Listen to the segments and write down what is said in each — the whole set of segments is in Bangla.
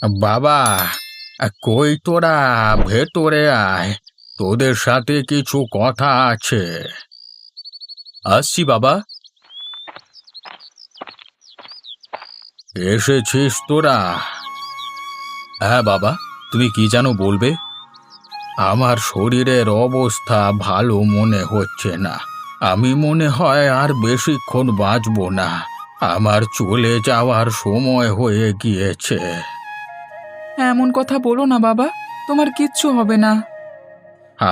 বাবা, কই তোরা? ভেতরে আয়, তোদের সাথে কিছু কথা আছে। আসছি বাবা। এসেছিস তোরা? হ্যাঁ বাবা, তুমি কি যেন বলবে? আমার শরীরের অবস্থা ভালো মনে হচ্ছে না। আমি মনে হয় আর বেশিক্ষণ বাঁচবো না। আমার চলে যাওয়ার সময় হয়ে গিয়েছে। এমন কথা বলো না বাবা, তোমার কিচ্ছু হবে না।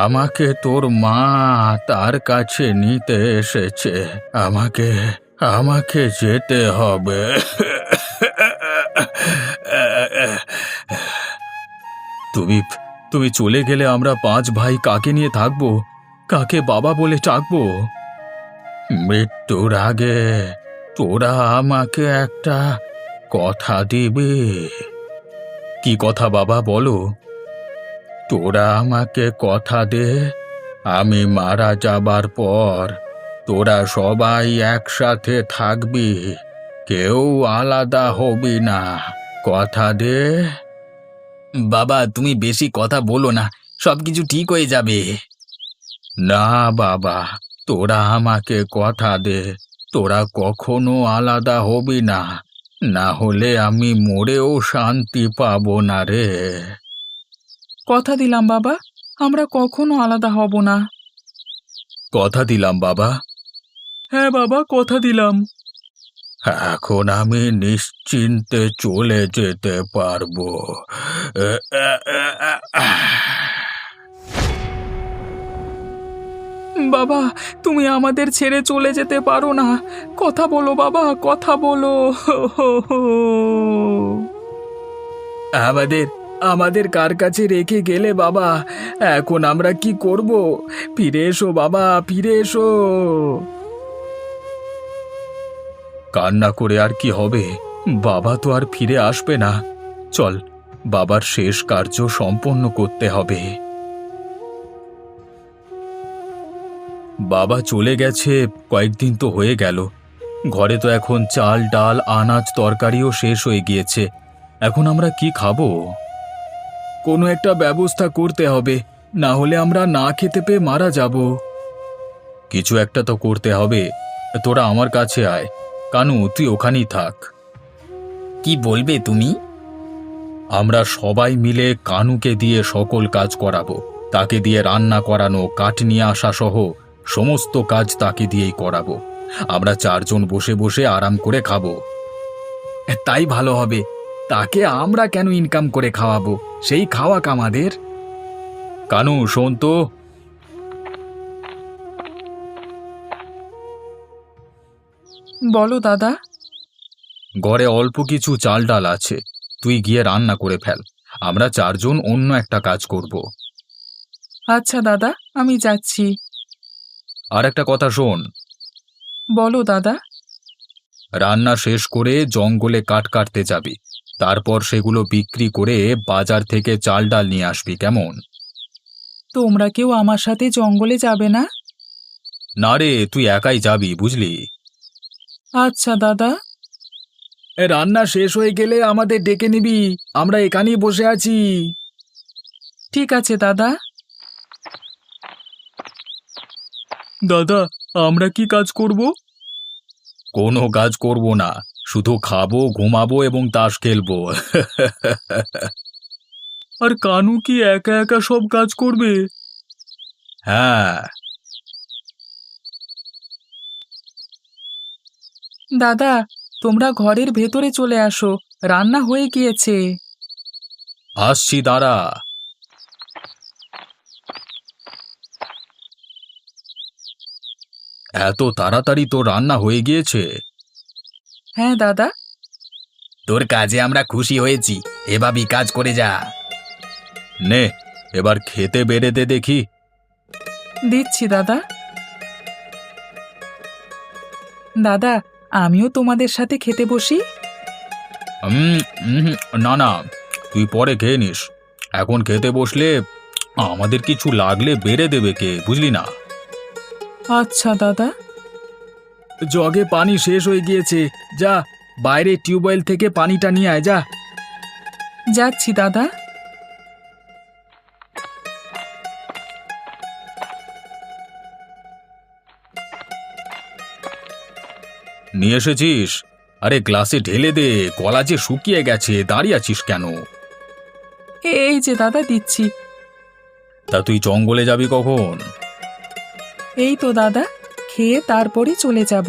আমাকে তোর মা তার কাছে নিতে এসেছে। আমাকে আমাকে যেতে হবে। তুমি তুমি চলে গেলে আমরা 5 ভাই কাকে নিয়ে থাকবো? কাকে বাবা বলে ডাকবো? মৃত্যুর আগে তোরা আমাকে একটা কথা দিবি। কি কথা বাবা, বলো। তোরা আমাকে কথা দে, আমি মারা যাবার পর তোরা সবাই একসাথে থাকবি, কেউ আলাদা হবি না। কথা দে। বাবা, তুমি বেশি কথা বলো না, সবকিছু ঠিক হয়ে যাবে। না বাবা, তোরা আমাকে কথা দে, তোরা কখনো আলাদা হবি না, না হলে আমি মরেও শান্তি পাবো না রে। কথা দিলাম বাবা, আমরা কখনো আলাদা হব না। কথা দিলাম বাবা। হ্যাঁ বাবা, কথা দিলাম। এখন আমি নিশ্চিন্তে চলে যেতে পারবো। বাবা, তুমি আমাদের ছেড়ে চলে যেতে পারো না। কথা বলো বাবা, কথা বলো। আমাদের আমাদের কার কাছে রেখে গেলে বাবা? এখন আমরা কি করব? ফিরে এসো বাবা, ফিরে এসো। কান্না করে আর কি হবে? বাবা তো আর ফিরে আসবে না। চল, বাবার শেষ কার্য সম্পন্ন করতে হবে। বাবা চলে গেছে কয়েকদিন তো হয়ে গেল। ঘরে তো এখন চাল ডাল আনাজ তরকারিও শেষ হয়ে গিয়েছে। এখন আমরা কি খাবো? কোনো একটা ব্যবস্থা করতে হবে, না হলে আমরা না খেতে পেয়ে মারা যাব। কিছু একটা তো করতে হবে। তোরা আমার কাছে আয়। কানু, তুই ওখানেই থাক। কি বলবে তুমি? আমরা সবাই মিলে কানুকে দিয়ে সকল কাজ করাবো। তাকে দিয়ে রান্না করানো, কাঠ নিয়ে আসা সহ সমস্ত কাজ তাকে দিয়েই করাবো। আমরা 4 জন বসে বসে আরাম করে খাবো। তাই ভালো হবে। তাকে আমরা কেন ইনকাম করে খাওয়াবো? সেই খাওয়াক আমাদের। কানু, শোন তো। বলো দাদা। ঘরে অল্প কিছু চাল ডাল আছে, তুই গিয়ে রান্না করে ফেল। আমরা 4 জন অন্য একটা কাজ করব। আচ্ছা দাদা, আমি যাচ্ছি। আর একটা কথা শোন। বলো দাদা। রান্না শেষ করে জঙ্গলে কাঠ কাটতে যাবি। তারপর সেগুলো বিক্রি করে বাজার থেকে চাল ডাল নিয়ে আসবি, কেমন? তোমরা কেউ আমার সাথে জঙ্গলে যাবে না? না রে, তুই একাই যাবি, বুঝলি? আচ্ছা দাদা। রান্না শেষ হয়ে গেলে আমাদের ডেকে নিবি, আমরা এখানেই বসে আছি। ঠিক আছে দাদা। দাদা, আমরা কি কাজ করব? কোনো কাজ করব না, শুধু খাবো, ঘুমাবো এবং তাস খেলবো। আর কানু কি একা একা সব কাজ করবে? হ্যাঁ। দাদা, তোমরা ঘরের ভেতরে চলে আসো, রান্না হয়ে গিয়েছে। আসছি, দাঁড়া। এত তাড়াতাড়ি তো রান্না হয়ে গিয়েছে? হ্যাঁ দাদা। তোর কাজে আমরা খুশি হয়েছি, এভাবেই কাজ করে যা। নে, এবার খেতে বেড়ে দে দেখি। দিচ্ছি দাদা। দাদা, আমিও তোমাদের সাথে খেতে বসি। উম, উম, না না, তুই পরে খেয়ে নিস। এখন খেতে বসলে আমাদের কিছু লাগলে বেড়ে দেবে কে, বুঝলি না? আচ্ছা দাদা। জগে পানি শেষ হয়ে গিয়েছে, যা বাইরে টিউবওয়েল থেকে পানিটা নিয়ে আয়, যা। যাচ্ছি দাদা। নিয়ে এসেছিস? আরে গ্লাসে ঢেলে দে, গলা যে শুকিয়ে গেছে, দাঁড়িয়ে আছিস কেন? এই যে দাদা দিচ্ছি। তা তুই জঙ্গলে যাবি কখন? এই তো দাদা, খেয়ে তারপরে চলে যাব।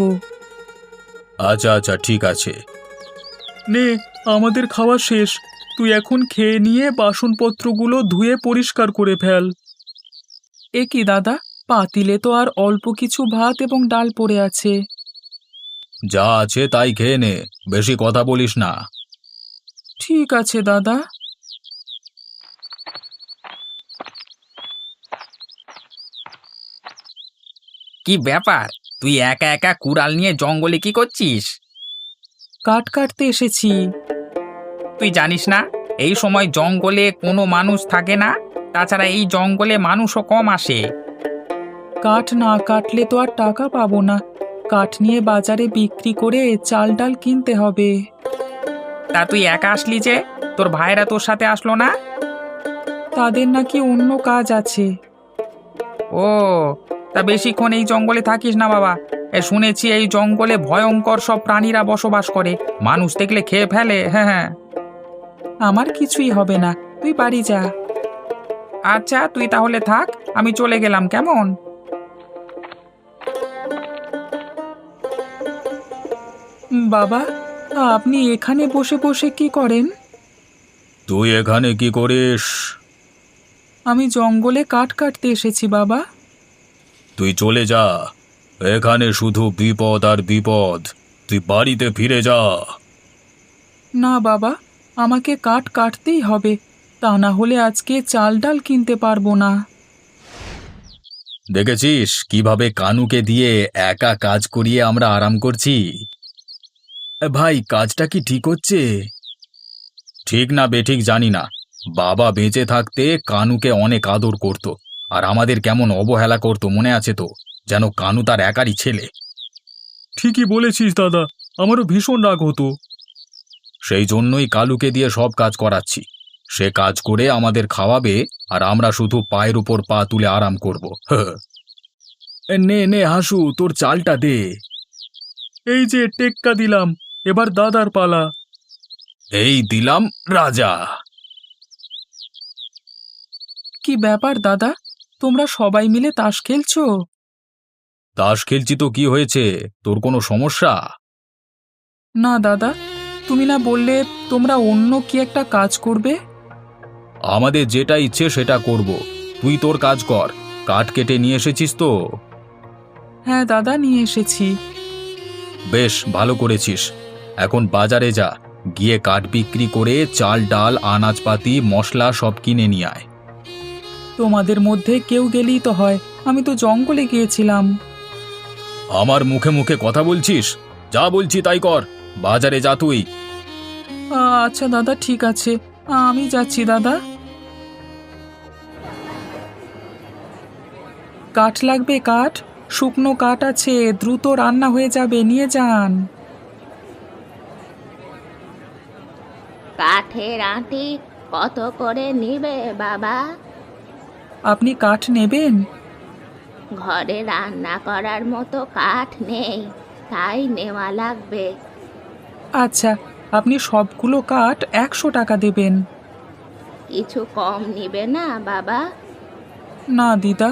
আচ্ছা আচ্ছা, ঠিক আছে। নে, আমাদের খাওয়া শেষ। তুই এখন খেয়ে নিয়ে বাসনপত্রগুলো ধুয়ে পরিষ্কার করে ফেল। এ কি দাদা, পাতিলে তো আর অল্প কিছু ভাত এবং ডাল পড়ে আছে। যা আছে তাই খেয়ে নে, বেশি কথা বলিস না। ঠিক আছে দাদা। কি ব্যাপার? তুই একা একা কুড়াল নিয়ে জঙ্গলে কি করছিস? কাঠ কাটতে এসেছি। তুই জানিস না এই সময় জঙ্গলে কোনো মানুষ থাকে না? তাছাড়া এই জঙ্গলে মানুষও কম আসে। কাঠ না কাটলে তো আর টাকা পাবো না। কাঠ নিয়ে বাজারে বিক্রি করে চাল ডাল কিনতে হবে। তা তুই একা আসলি যে? তোর ভাইরা তোর সাথে আসলো না? তাদের নাকি অন্য কাজ আছে। ও, তা বেশিক্ষণ এই জঙ্গলে থাকিস না বাবা। শুনেছি এই জঙ্গলে ভয়ঙ্কর সব প্রাণীরা বসবাস করে, মানুষ দেখলে খেয়ে ফেলে। হ্যাঁ হ্যাঁ। আমার কিছুই হবে না, তুই বাড়ি যা। আচ্ছা, তুই তাহলে থাক, আমি চলে গেলাম, কেমন? বাবা, আপনি এখানে বসে বসে কি করেন? তুই এখানে কি করিস? আমি জঙ্গলে কাঠ কাটতে এসেছি বাবা। তুই চলে যা, এখানে শুধু বিপদ আর বিপদ। তুই বাড়িতে ফিরে যা। না বাবা, আমাকে কাঠ কাটতেই হবে, তা না হলে আজকে চাল ডাল কিনতে পারবো না। দেখেছিস কিভাবে কানুকে দিয়ে একা কাজ করিয়ে আমরা আরাম করছি? ভাই, কাজটা কি ঠিক হচ্ছে? ঠিক না বেঠিক জানি না, বাবা বেঁচে থাকতে কানুকে অনেক আদর করত, আর আমাদের কেমন অবহেলা করত মনে আছে তো? যেন কানু তার একারই ছেলে। ঠিকই বলেছিস দাদা, আমারও ভীষণ রাগ হতো। সেই জন্যই কালুকে দিয়ে সব কাজ করাচ্ছি। সে কাজ করে আমাদের খাওয়াবে, আর আমরা শুধু পায়ের উপর পা তুলে আরাম করব। নে নে হাসু, তোর চালটা দে। এই যে টেক্কা দিলাম, এবার দাদার পালা। এই দিলাম রাজা। কি ব্যাপার দাদা, তোমরা সবাই মিলে তাস খেলছো? তাস খেলছি তো কি হয়েছে? তোর কোনো সমস্যা? না দাদা, তুমি না বললে তোমরা অন্য কি একটা কাজ করবে? আমাদের যেটা ইচ্ছে সেটা করব। তুই তোর কাজ কর। কাঠ কেটে নিয়ে এসেছিস তো? হ্যাঁ দাদা, নিয়ে এসেছি। বেশ ভালো করেছিস। এখন বাজারে যা, গিয়ে কাঠ বিক্রি করে চাল ডাল আনাজপাতি মশলা সব কিনে নিয়ে আয়। তোমাদের মধ্যে কেউ গেলেই তো হয়, আমি তো জঙ্গলে গিয়েছিলাম। আমার মুখে মুখে কথা বলছিস? যা বলছি তাই কর, বাজারে যা তুই। আচ্ছা দাদা, ঠিক আছে, আমি যাচ্ছি দাদা। কাঠ লাগবে? কাঠ, শুকনো কাঠ আছে, দ্রুত রান্না হয়ে যাবে, নিয়ে যান। কাঠের আঁটি কত করে নিবে বাবা? আপনি কাঠ নেবেন? ঘরে রান্না করার মতো কাঠ নেই, তাই নেওয়া লাগবে। আচ্ছা, আপনি সবগুলো কাঠ 100 টাকা দেবেন। কিছু কম নিবে না বাবা? না দিদা,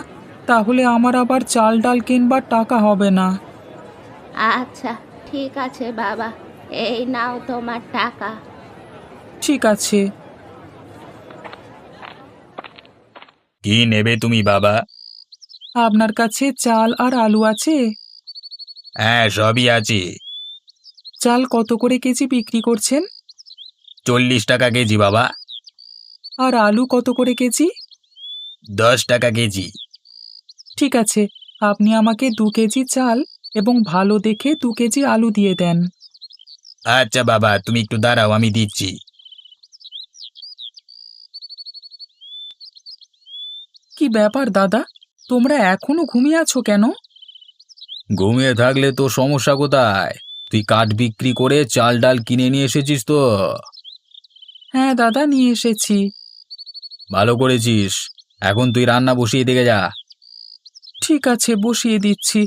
তাহলে আমার আবার চাল ডাল কিনবার টাকা হবে না। আচ্ছা ঠিক আছে বাবা, এই নাও তোমার টাকা। ঠিক আছে। কি নেবে তুমি বাবা? আপনার কাছে চাল আর আলু আছে? হ্যাঁ, সবই আছে। চাল কত করে কেজি বিক্রি করছেন? 40 টাকা কেজি বাবা। আর আলু কত করে কেজি? 10 টাকা কেজি। ঠিক আছে, আপনি আমাকে 2 কেজি চাল এবং ভালো দেখে 2 কেজি আলু দিয়ে দেন। আচ্ছা বাবা, তুমি একটু দাঁড়াও, আমি দিচ্ছি। কি ব্যাপার দাদা, তোমরা এখনো ঘুমিয়ে আছো কেন? ঘুমিয়ে থাকলে তো সমস্যা কোথায়? তুই কাঠ বিক্রি করে চাল ডাল কিনে নিয়ে এসেছিস তো? হ্যাঁ দাদা, নিয়ে এসেছি। ভালো করেছিস। এখন তুই রান্না বসিয়ে দিকে যা। ঠিক আছে, বসিয়ে দিচ্ছি।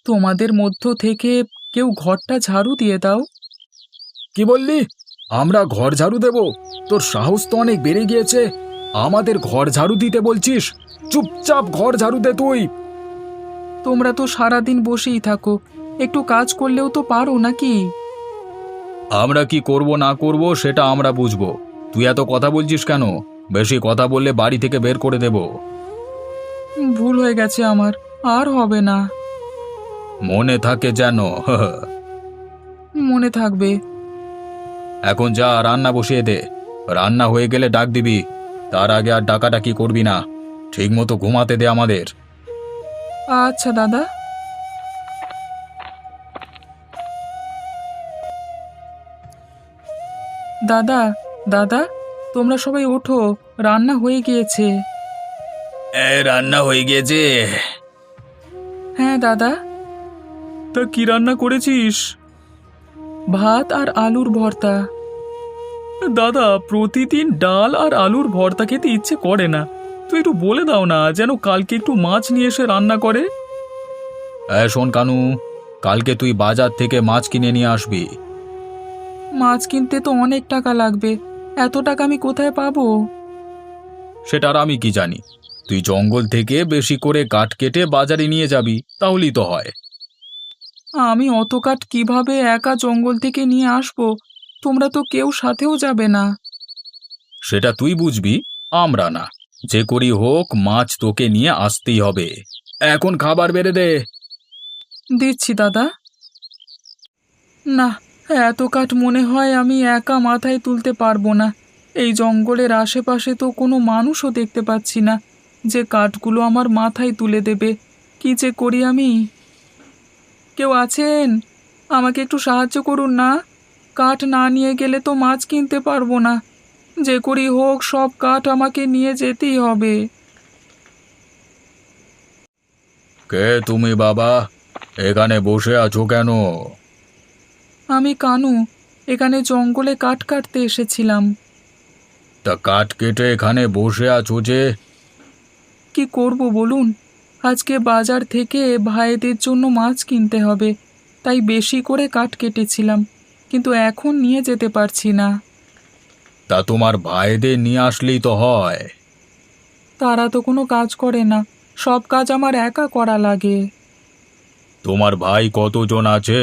তোমাদের মধ্য থেকে কেউ ঘরটা ঝাড়ু দিয়ে দাও। কি বললি? আমরা ঘর ঝাড়ু দেব? তোর সাহস তো অনেক বেড়ে গিয়েছে। আমাদের ঘর ঝাড়ু দিতে বলছিস? চুপচাপ ঘর ঝাড়ু দে তুই। তোমরা তো সারাদিন বসেই থাকো, একটু কাজ করলেও তো পারো নাকি? আমরা কি করব না করব সেটা আমরা বুঝবো। তুই এত কথা বলছিস কেন? বেশি কথা বললে বাড়ি থেকে বের করে দেব। ভুল হয়ে গেছে আমার, আর হবে না। মনে থাকে যেন। মনে থাকবে। এখন যা, রান্না বসিয়ে দে। রান্না হয়ে গেলে ডাক দিবি। তার আগে আর ডাকাডাকি করবি না। ঠিক মতো ঘুমাতে দে আমাদের। আচ্ছা দাদা। দাদা, দাদা, তোমরা সবাই ওঠো, রান্না হয়ে গিয়েছে। রান্না হয়ে গিয়েছে? হ্যাঁ দাদা। তা কি রান্না করেছিস? ভাত আর আলুর ভর্তা। দাদা, প্রতিদিন ডাল আর আলুর ভর্তা খেতে ইচ্ছে করে না। তুই একটু বলে দাও না, যেন কালকে একটু মাছ নিয়ে এসে রান্না করে। শোন কানু, কালকে তুই বাজার থেকে মাছ কিনে নিয়ে আসবি। মাছ কিনতে তো অনেক টাকা লাগবে, এত টাকা আমি কোথায় পাবো? সেটা আর আমি কি জানি। তুই জঙ্গল থেকে বেশি করে কাঠ কেটে বাজারে নিয়ে যাবি, তাহলেই তো হয়। আমি অত কাঠ কিভাবে একা জঙ্গল থেকে নিয়ে আসবো? তোমরা তো কেউ সাথেও যাবে না। সেটা তুই বুঝবি, আমরা না। যে করি হোক, মাছ তোকে নিয়ে আসতেই হবে। এখন খাবার বেড়ে দে। দিচ্ছি দাদা। না, এত কাঠ মনে হয় আমি একা মাথায় তুলতে পারবো না। এই জঙ্গলের আশেপাশে তো কোনো মানুষও দেখতে পাচ্ছি না যে কাঠগুলো আমার মাথায় তুলে দেবে। কি যে করি আমি? কেউ আছেন? আমাকে একটু সাহায্য করুন না। কাঠ না নিয়ে গেলে তো মাছ কিনতে পারবো না। যে করি হোক, সব কাঠ আমাকে নিয়ে যেতেই হবে। কে তুমি বাবা? এখানে বসে আছো কেন? আমি কানু, এখানে জঙ্গলে কাঠ কাটতে এসেছিলাম। তা কাঠ কেটে এখানে বসে আছো যে? কি করব বলুন? আজকে বাজার থেকে ভাইদের জন্য মাছ কিনতে হবে, তাই বেশি করে কাঠ কেটেছিলাম, কিন্তু এখন নিয়ে যেতে পারছি না। তা তোমার ভাইদের নিয়ে আসলেই তো হয়। তারা তো কোনো কাজ করে না, সব কাজ আমার একা করা লাগে। তোমার ভাই কতজন আছে?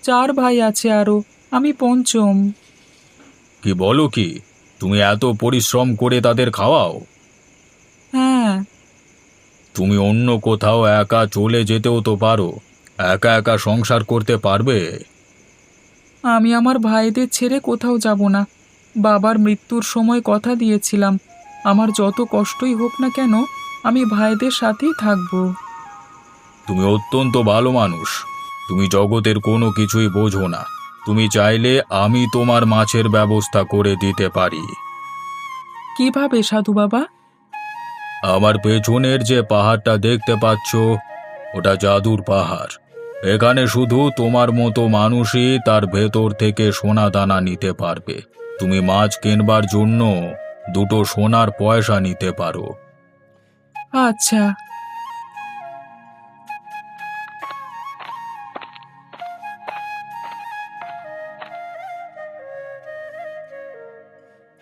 4 ভাই আছে আরো, আমি পঞ্চম। কি বলো কি? তুমি এত পরিশ্রম করে তাদের খাওয়াও? হ্যাঁ। তুমি অন্য কোথাও একা চলে যেতেও তো পারো। একা একা সংসার করতে পারবে? আমি আমার ভাইদের ছেড়ে কোথাও যাব না। বাবার মৃত্যুর সময় কথা দিয়েছিলাম, আমার যত কষ্টই হোক না কেন, আমি ভাইদের সাথেই থাকবো। তুমি অত্যন্ত ভালো মানুষ। তুমি জগতের কোনো কিছুই বোঝো না। তুমি চাইলে আমি তোমার মাছের ব্যবস্থা করে দিতে পারি। কিভাবে সাধু বাবা? আমার পেছনের যে পাহাড়টা দেখতে পাচ্ছ, ওটা জাদুর পাহাড়। এখানে শুধু তোমার মতো মানুষই তার ভেতর থেকে সোনা দানা নিতে পারবে। তুমি মাছ কিনবার জন্য 2টো সোনার পয়সা নিতে পারো। আচ্ছা।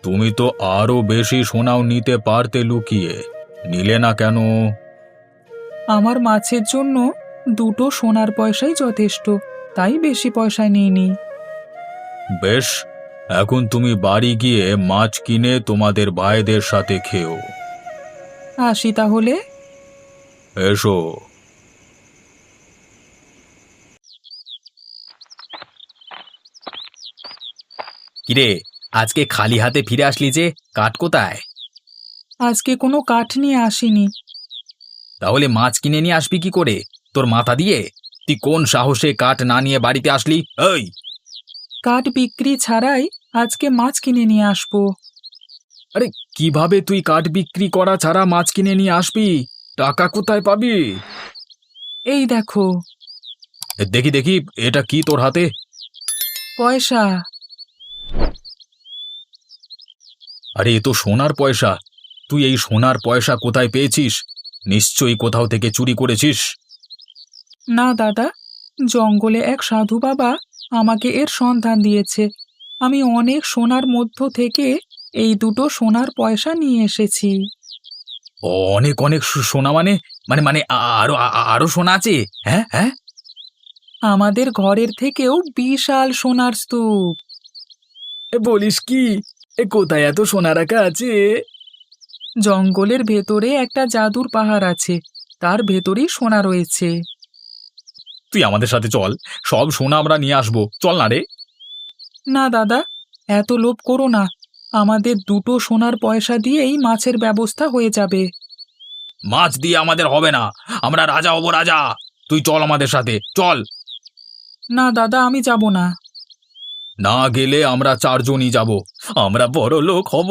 তুমি তো আরো বেশি সোনাও নিতে পারতে, লুকিয়ে নিলে না কেন? আমার মাছের জন্য 2টো সোনার পয়সাই যথেষ্ট, তাই বেশি পয়সা নিইনি। বেশ, এখন তুমি বাড়ি গিয়ে মাছ কিনে তোমাদের ভাইদের সাথে খেও। আসি তাহলে। এসো। কিরে, আজকে খালি হাতে ফিরে আসলি যে? কাঠ কোথায়? আজকে কোনো কাঠ নিয়ে আসিনি। তাহলে মাছ কিনে নিয়ে আসবি কি করে? তোর মাথা দিয়ে? তুই কোন সাহসে কাঠ না নিয়ে বাড়িতে আসলি? এই, কাঠ বিক্রি ছাড়াই আজকে মাছ কিনে নিয়ে আসবো। আরে কিভাবে তুই কাঠ বিক্রি করা ছাড়া মাছ কিনে নিয়ে আসবি? টাকা কোথায় পাবি? এই দেখো। দেখি দেখি, এটা কি তোর হাতে? পয়সা। আরে এ তো সোনার পয়সা। তুই এই সোনার পয়সা কোথায় পেয়েছিস? নিশ্চয়ই কোথাও থেকে চুরি করেছিস। না দাদা, জঙ্গলে এক সাধু বাবা আমাকে এর সন্ধান দিয়েছে। আমি অনেক সোনার মধ্য থেকে এই দুটো সোনার পয়সা নিয়ে এসেছি। অনেক অনেক সোনা মানে মানে মানে আরো আরো সোনা আছে? হ্যাঁ হ্যাঁ। আমাদের ঘরের থেকেও বিশাল সোনার স্তূপ। বলিস কি? কোথায় এত সোনা রাখা আছে? জঙ্গলের ভেতরে একটা জাদুর পাহাড় আছে, তার ভেতরেই সোনা রয়েছে। তুই আমাদের সাথে চল, সব সোনা আমরা নিয়ে আসবো। চল না রে। না দাদা, এত লোভ করো না। আমাদের দুটো সোনার পয়সা দিয়েই মাছের ব্যবস্থা হয়ে যাবে। মাছ দিয়ে আমাদের হবে না, আমরা রাজা হব রাজা। তুই চল আমাদের সাথে, চল। না দাদা, আমি যাব না। না গেলে আমরা চারজনই যাব, আমরা বড় লোক হব।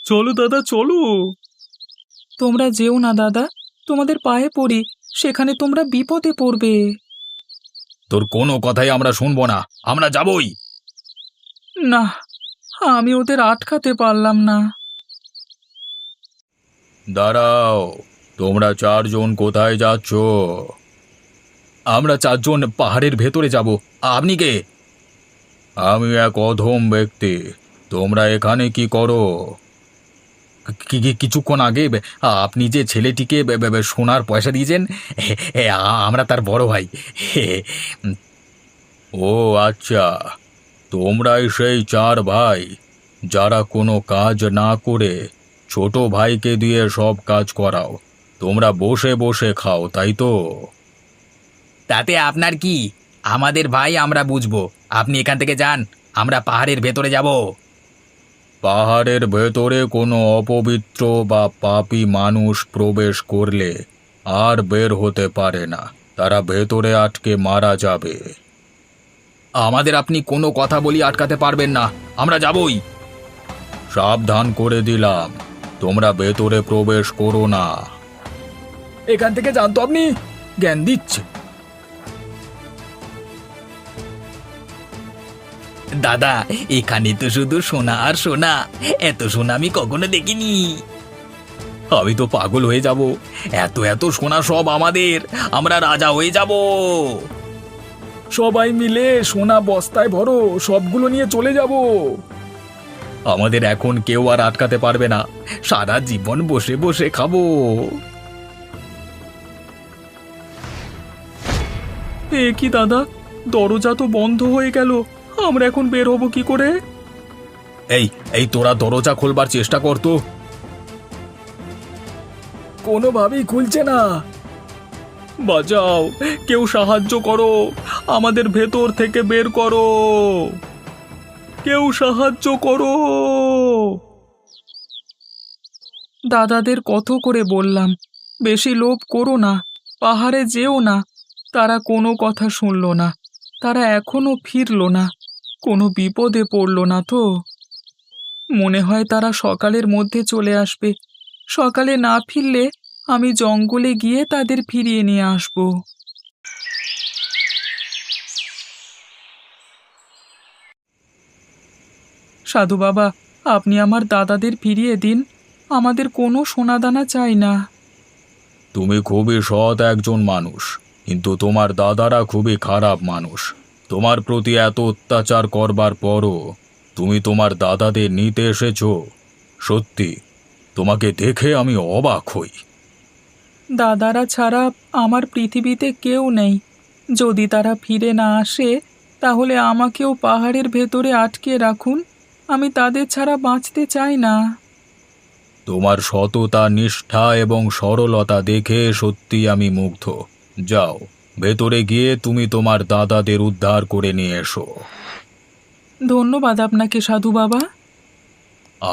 চলো দাদা, চলো। তোমরা যেও না দাদা, তোমাদের পায়ে পড়ি, সেখানে তোমরা বিপদে পড়বে। তোর কোনো কথাই আমরা শুনবো না, আমরা যাবই। না, আমি ওদের আটকাতে পারলাম না। দাঁড়াও, তোমরা চারজন কোথায় যাচ্ছ? আমরা চারজন পাহাড়ের ভেতরে যাব। আপনি কে? আমি এক অধম ব্যক্তি। তোমরা এখানে কি করো? কিছুক্ষণ আগে আপনি যে ছেলেটিকে সোনার পয়সা দিয়েছেন, আমরা তার বড় ভাই। ও আচ্ছা, তোমরাই সেই চার ভাই যারা কোনো কাজ না করে ছোট ভাইকে দিয়ে সব কাজ করাও। তোমরা বসে বসে খাও, তাই তো? তাতে আপনার কি? আমাদের ভাই আমরা বুঝবো, আপনি এখান থেকে যান, আমরা পাহাড়ের ভেতরে যাব। পাহাড়ের ভেতরে কোনো অপবিত্র বা পাপী মানুষ প্রবেশ করলে আর বের হতে পারে না, তারা ভেতরে আটকে মারা যাবে। আমাদের আপনি কোনো কথা বলি আটকাতে পারবেন না, আমরা যাবই। সাবধান করে দিলাম, তোমরা ভেতরে প্রবেশ করো না। এখান থেকে জানতো আপনি জ্ঞান দিচ্ছে। দাদা, এখানে তো শুধু সোনা আর সোনা, এত সোনা আমি কখনো দেখিনি। আমি তো পাগল হয়ে যাব, এত এত সোনা সব আমাদের, আমরা রাজা হয়ে যাব। সবাই মিলে সোনা বস্তায় ভরো, সবগুলো নিয়ে চলে যাব। আমাদের এখন কেউ আর আটকাতে পারবে না, সারা জীবন বসে বসে খাবো। এ কি দাদা, দরজা তো বন্ধ হয়ে গেল, আমরা এখন বের হব কি করে? এই এই তোরা দরজা খোলবার চেষ্টা কর তো। কোনোভাবেই খুলছে না। বাঁচাও, কেউ সাহায্য করো, আমাদের ভেতর থেকে বের করো, কেউ সাহায্য করো। দাদাদের কত করে বললাম, বেশি লোভ করো না, পাহাড়ে যেও না। তারা কোনো কথা শুনল না, তারা এখনো ফিরল না। কোনো বিপদে পড়ল না তো? মনে হয় তারা সকালের মধ্যে চলে আসবে। সকালে না ফিরলে আমি জঙ্গলে গিয়ে তাদের ফিরিয়ে নিয়ে আসব। সাধু বাবা, আপনি আমার দাদাদের ফিরিয়ে দিন, আমাদের কোনো সোনাদানা চাই না। তুমি খুবই সৎ একজন মানুষ, কিন্তু তোমার দাদারা খুবই খারাপ মানুষ। তোমার প্রতি এত অত্যাচার করবার পরও তুমি তোমার দাদাদের নিতে এসেছো। সত্যি, তোমাকে দেখে আমি অবাক হই। দাদারা ছাড়া আমার পৃথিবীতে কেউ নেই। যদি তারা ফিরে না আসে, তাহলে আমাকেও পাহাড়ের ভেতরে আটকে রাখুন, আমি তাদের ছাড়া বাঁচতে চাই না। তোমার সততা, নিষ্ঠা এবং সরলতা দেখে সত্যি আমি মুগ্ধ। যাও, ভেতরে গিয়ে তুমি তোমার দাদাদের উদ্ধার করে নিয়ে এসো। ধন্যবাদ আপনাকে সাধু বাবা।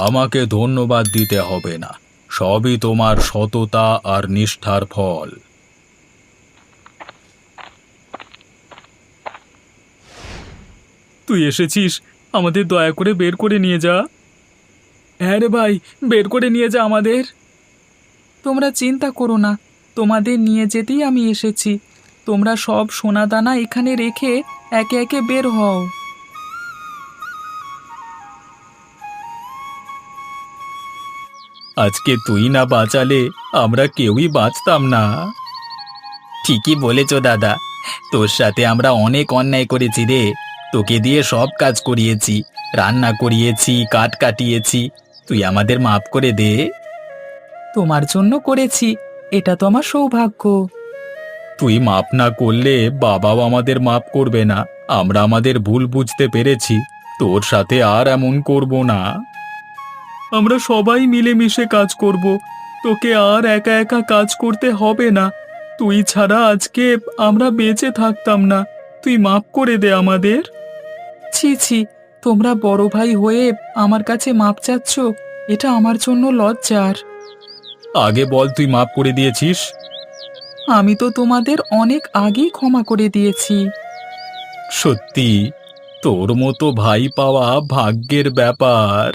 আমাকে ধন্যবাদ দিতে হবে না, সবই তোমার সততা আর নিষ্ঠার ফল। তুই এসেছিস, আমাদের দয়া করে বের করে নিয়ে যা। হ্যাঁ রে ভাই, বের করে নিয়ে যা আমাদের। তোমরা চিন্তা করো না, তোমাদের নিয়ে যেতেই আমি এসেছি। তোমরা সব সোনাদানা এখানে রেখে একে একে বের হও। আজকে তুই না বাঁচালে আমরা কেউই বাঁচতাম না। ঠিকই বলেছ দাদা, তোর সাথে আমরা অনেক অন্যায় করেছি রে। তোকে দিয়ে সব কাজ করিয়েছি, রান্না করিয়েছি, কাঠ কাটিয়েছি। তুই আমাদের মাফ করে দে। তোমার জন্য করেছি, এটা তো আমার সৌভাগ্য। তুই মাপ না করলে বাবাও আমাদের মাপ করবে না। আমরা আমাদের ভুল বুঝতে পেরেছি, তোর সাথে আর এমন করব না। আমরা সবাই মিলেমিশে কাজ করব, তোকে আর একা একা কাজ করতে হবে না। তুই ছাড়া আজকে আমরা বেঁচে থাকতাম না। তুই মাফ করে দে আমাদের। ছি ছি, তোমরা বড় ভাই হয়ে আমার কাছে মাপ চাচ্ছ, এটা আমার জন্য লজ্জার। আগে বল, তুই মাপ করে দিয়েছিস? আমি তো তোমাদের অনেক আগেই ক্ষমা করে দিয়েছি। সত্যি, তোর মতো ভাই পাওয়া ভাগ্যের ব্যাপার।